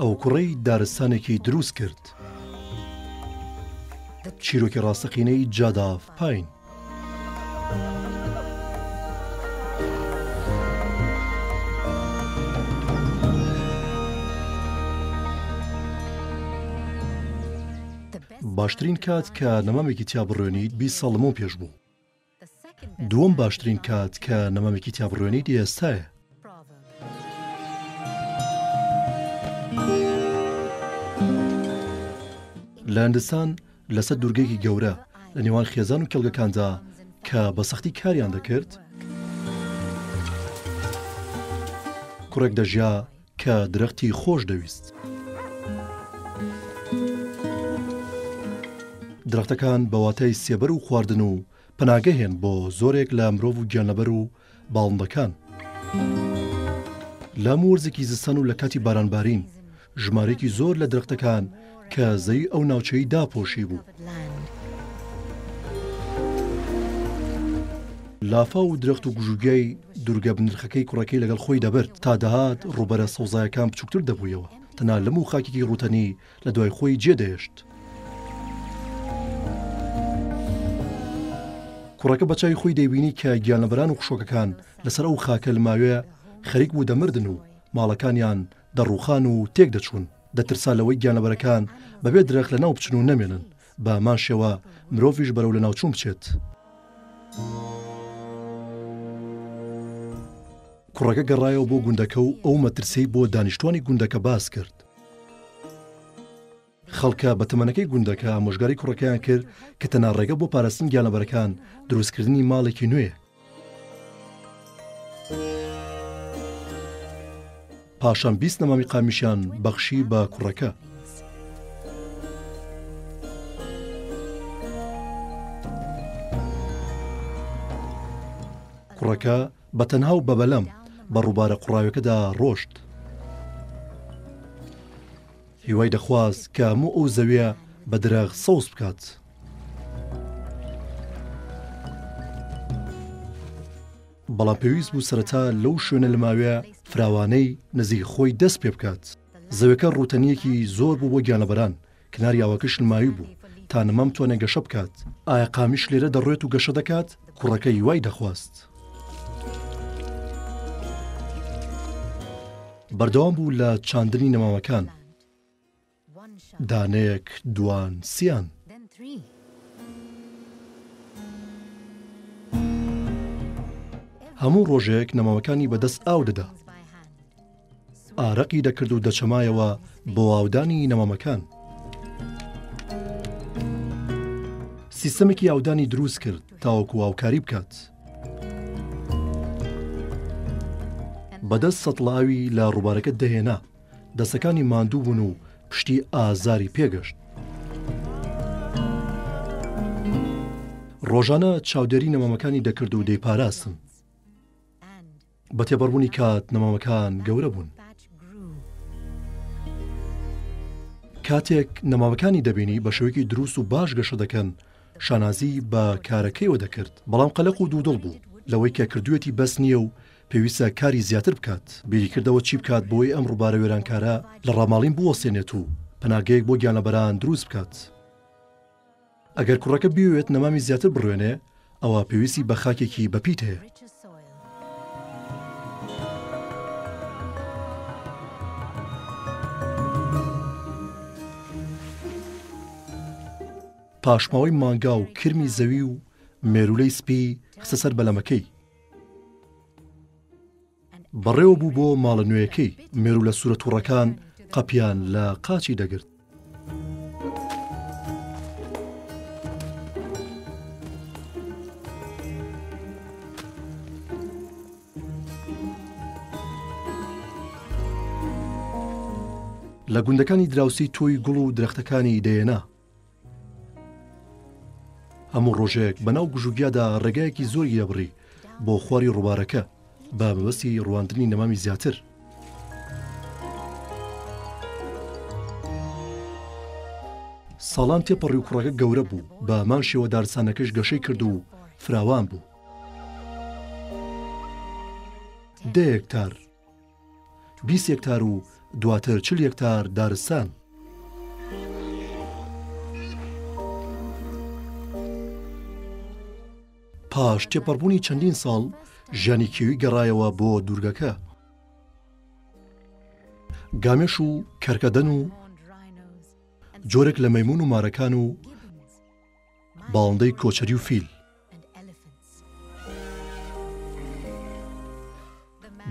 ئەو کوڕەی دارستانێکی دروست کرد. چیرۆکی ڕاستەقینەی جاداف پاین. باشترین کات کە نەمامێکی تیا بڕوێنیت 20 ساڵمەوە پێش بوو. دووەم باشترین کات کە نەمامێکی تیا بڕوێنیت ئێستایە. لە هەندستان لەسەر دوورگەیەکی گەورە لە نێوان خێزان و کێڵگەکاندا کە بە سەختی کاریان دەکرد، کوڕێک دەژیا کە درەختی خۆش دەویست. درەختەکان بە واتای سێبەر و خواردن و پەناگەهێن بۆ زۆرێک لە مرۆڤ و گیانلەبەر و باڵندەکان. لە وەرزێکی زستان و لە کاتی بارانبارین ژمارەیەکی زۆر لە درەختەکان کە زەوی ئەو ناوچەی داپۆشی بوو. لافا و درەخت و گژوگەی دوورگە بنرخەکەی کوڕەکەی لەگەڵ خۆی دەبرد تا دەهات ڕووبەرە سەوزایەکان بچووکتر دەبوویەوە، تەنها لەم و خاکێکی ڕوتەنی لە دوای خۆی جێدەهێشت. کوڕەکە بە چاوی خۆی دەیبینی کە گیانلەبەران و خشۆکەکان لەسەر ئەو خاکە لەماوێ خەریک بوو دەمردن و ماڵەکانیان دەڕووخان و تێک دەچوون. دەترسا لەوەی گیانلەبەرەکان بەبێ درەخت لە ناو بچن و نەمێنن، بە هەمان شێوە مرۆڤیش بەرەو لە ناوچوون بچێت. کوڕەکە گەڕایەوە بۆ گوندەکە و ئەو مەترسەی بۆ دانیشتوانی گوندەکە باس کرد. خەڵکە بە تەمەنەکەی گوندەکە ئامۆژگاری کوڕەکەیان کرد کە تەنها ڕێگە بۆ پاراستنی گیانلەبەرەکان دروستکردنی ماڵێکی نوێیە. پاشان 20 نەمامی قامیشیان بەخشی بە کوڕەکە. کوڕەکە بە تەنها و بەبەلەم بە ڕووبارە قوڕاویەکەدا ڕۆشت. هیوای دەخواست کە هەموو ئەو زەویە بە درەخت سەوز بکات. بەڵام پێویست بوو سەرەتا لەو شوێنە لەماوێ فراوانەی نزیک خۆی دەست پێ بکات. زەویەکە ڕوتەنیەکی زۆر بوو بۆ گیانلەبەران، کناری ئاوەکەش لماوی بوو تا نەمام توانێ گەشە بکات. ئایا قامیش لێرە دەڕوێت و گەشە دەکات؟ کوڕەکە هیوای دەخواست. بەردەوام بوو لە چاندنی نەمامەکان، دانەیەک، دوان، سیان. هەموو ڕۆژێک نەمامەکانی بەدەست ئاو دەدا. ئارەقی دەکرد و دەچەمایەوە بۆ ئاودانی نەمامەکان. سیستەمێکی ئاودانی دروست کرد تاوەکو ئاوکاری بکات. بەدەست سەتڵاوی لە ڕووبارەکە دەهێنا، دەستەکانی ماندوو بوون و پشتی ئازاری پێگەشت. ڕۆژانە چاودێری نەمامەکانی دەکرد و دەیپاراستن. بە تێبەڕبوونی کات نەمامەکان گەورە بوون. کاتێک نەمامەکانی دەبینی بە شێوەیەکی دروست و باش گەشە دەکەن، شانازی بە کارەکەیەوە دەکرد، بەڵام قەلەق و دوودڵ بوو لەوەی کە کردوێتی بەس نییە و پێویستە کاری زیاتر بکات. بیری کردەوە چی بکات بۆی ئەم ڕووبارە وێرانکارە لە ڕاماڵین بوەستێنێت و پەناگەیەک بۆ گیانلەبەران دروست بکات. ئەگەر کوڕەکە بیوێت نەمامی زیاتر بڕوێنێ، ئەوە پێویستی بە خاکێکی بەپیت هەیە. پاشماوەی مانگا و کرمی زەوی و مێرولەی سپی خستە سەر بەلەمەکەی. بەڕێوە بوو بۆ ماڵە نوێیەکەی. مێرولە سوورەتوڕەکان قەپیان لە قاچی دەگرت. لە گوندەکانی دراوسی تۆی گوڵ و درەختەکانی دەیەنا. هەموو ڕۆژێک بەناو گژوگیادا ڕێگایەکی زۆری دەبڕی بۆ خواری ڕووبارەکە بە مەبەستی ڕواندنی نەمامی زیاتر. ساڵان تێپەڕی و کوڕەکە گەورە بوو، بە هەمان شێوە دارستانەکەش گەشەی کرد و فراوان بوو. 10 هێکتار، 20 هێکتار و دواتر 40 هێکتار دارستان. پاش تێپەڕبوونی چەندین ساڵ ژیانی کێوی گەڕایەوە بۆ دوورگەکە. گامێش و کەرکەدەن و جۆرێک لە مەیمون و مارەکان و باڵندەی کۆچەری و فیل.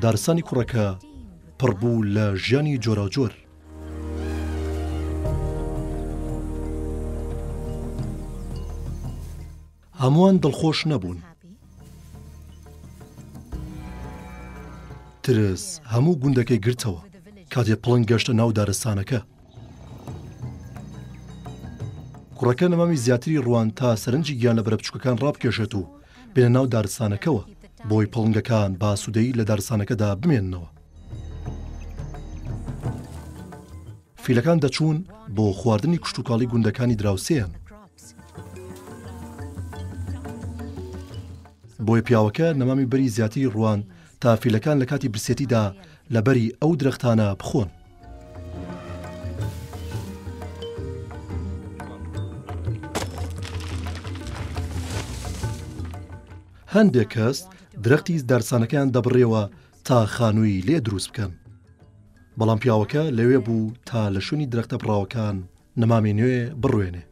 دارستانی کوڕەکە پڕبوو لە ژیانی جۆراوجۆر. هەمووان دڵخۆش نەبوون. ترس هەموو گوندەکەی گرتەوە کاتێ پڵنگ گەشتە ناو دارستانەکە. کوڕەکە نەمامی زیاتری ڕوان تا سەرنجی گیان لە بەرە بچووکەکان ڕابکێشێت و بێنە ناو دارستانەکەوە بۆی پڵنگەکان با سوودەیی لە دارستانەکەدا بمێننەوە. فیلەکان دەچوون بۆ خواردنی کشتوکاڵی گوندەکانی دراوسێیان. بۆی پیاوەکە نەمامی بەری زیاتری ڕوان تا فیلەکان لە کاتی برسێتیدا لە بەری ئەو درەختانە بخۆن. هەندێک کەس درەختی دارستانەکەیان دەبڕێەوە تا خانووی لێ دروست بکەن. بەڵام پیاوەکە لەوێ بوو تا لە شوێنی درەختە بڕاوەکان نەمامی نوێ بڕوێنێ.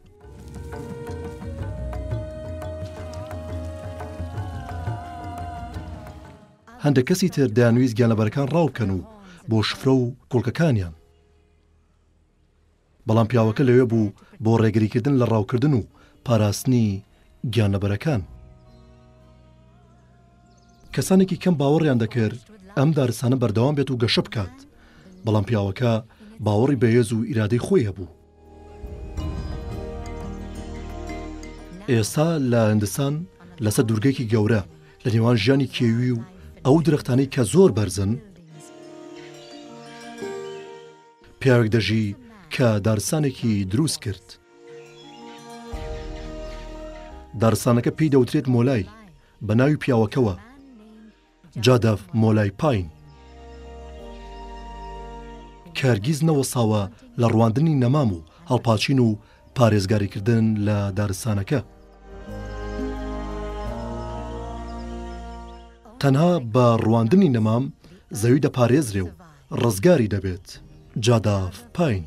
هەندێک کەسی تر دەیانویست گیانلەبەرەکان ڕاو بکەن و بۆ شفرە و کوڵکەکانیان. بەڵام پیاوەکە لەوێ بوو بۆ ڕێگریکردن لە ڕاوکردن و پاراستنی گیانلەبەرەکان. کەسانێکی کەم باوەڕیان دەکرد ئەم دارستانە بەردەوام بێت و گەشە بکات، بەڵام پیاوەکە باوەڕی بەهێز و ئیرادەی خۆی هەبوو. ئێستا لە هیندستان لەسەر دوورگەیەکی گەورە لە نێوان ژیانی کێوی و ئەو درەختانەی کە زۆر بەرزن، پیاوێک دەژی کە دارستانێکی دروست کرد. دارستانەکە پێی دەوترێت مۆلای، بە ناوی پیاوەکەوە، جادەف مۆلای پاین. کارگیز نەوەساوە لە ڕواندنی نەمام و هەڵپاچین و پارێزگاریکردن لە دارستانەکە. تەنها بە ڕواندنی نەمام زەوی دەپارێزرێ و ڕزگاری دەبێت. جادەف پاین.